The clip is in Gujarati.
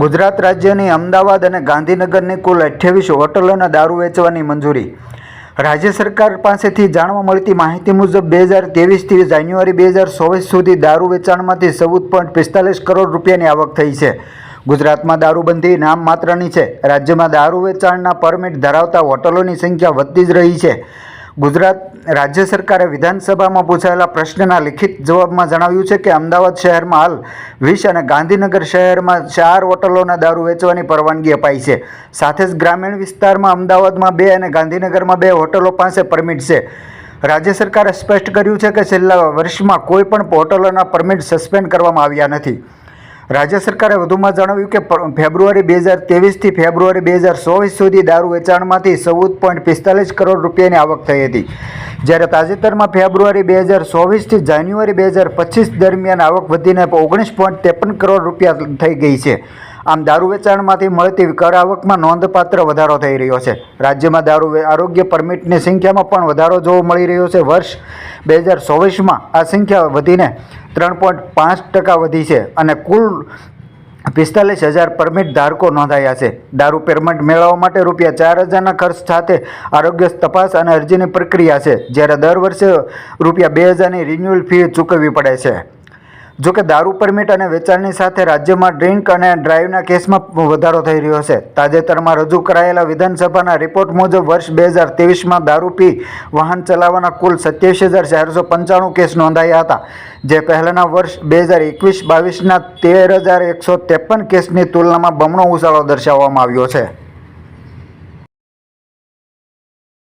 ગુજરાત રાજ્યની અમદાવાદ અને ગાંધીનગરની કુલ 28 હોટલોના દારૂ વેચવાની મંજૂરી। રાજ્ય સરકાર પાસેથી જાણવા મળતી માહિતી મુજબ 2023થી જાન્યુઆરી 2024 સુધી દારૂ વેચાણમાંથી 14.45 કરોડ રૂપિયાની આવક થઈ છે। ગુજરાતમાં દારૂબંધી નામ માત્રની છે। રાજ્યમાં દારૂ વેચાણના પરમિટ ધરાવતા હોટલોની સંખ્યા વધતી જ રહી છે। ગુજરાત રાજ્ય સરકારે વિધાનસભામાં પૂછાયેલા પ્રશ્નના લિખિત જવાબમાં જણાવ્યું છે કે અમદાવાદ શહેરમાં હાલ 20 અને ગાંધીનગર શહેરમાં 4 હોટલોના દારૂ વેચવાની પરવાનગી અપાઈ છે। સાથે જ ગ્રામીણ વિસ્તારમાં અમદાવાદમાં 2 અને ગાંધીનગરમાં 2 હોટલો પાસે પરમિટ છે। રાજ્ય સરકારે સ્પષ્ટ કર્યું છે કે છેલ્લા વર્ષમાં કોઈ પણ હોટલોના પરમિટ સસ્પેન્ડ કરવામાં આવ્યા નથી। રાજ્ય સરકારે વધુમાં જણાવ્યું કે ફેબ્રુઆરી 2023થી ફેબ્રુઆરી 2024 સુધી દારૂ વેચાણમાંથી 14.45 કરોડ રૂપિયાની આવક થઈ હતી, જ્યારે તાજેતરમાં ફેબ્રુઆરી 2024થી જાન્યુઆરી 2025 દરમિયાન આવક વધીને 19.53 કરોડ રૂપિયા થઈ ગઈ છે। આમ દારૂ વેચાણમાંથી મળતી કર આવકમાં નોંધપાત્ર વધારો થઈ રહ્યો છે। રાજ્યમાં દારૂ આરોગ્ય પરમિટની સંખ્યામાં પણ વધારો જોવા મળી રહ્યો છે। વર્ષ 2024માં આ સંખ્યા વધીને 3.5% વધી છે અને કુલ 45,000 પરમિટ ધારકો નોંધાયા છે। દારૂ પરમિટ મેળવવા માટે ₹4,000ના ખર્ચ સાથે આરોગ્ય તપાસ અને અરજીની પ્રક્રિયા છે, જ્યારે દર વર્ષે ₹2,000ની રિન્યુઅલ ફી ચૂકવવી પડે છે। જોકે દારૂ પરમિટ અને વેચાણની સાથે રાજ્યમાં ડ્રિંક અને ડ્રાઈવના કેસમાં વધારો થઈ રહ્યો છે। તાજેતરમાં રજૂ કરાયેલા વિધાનસભાના રિપોર્ટ મુજબ વર્ષ 2023માં દારૂ પી વાહન ચલાવવાના કુલ 27,495 કેસ નોંધાયા હતા, જે પહેલાંના વર્ષ 2021-22ના 13,153 કેસની તુલનામાં બમણો ઉછાળો દર્શાવવામાં આવ્યો છે।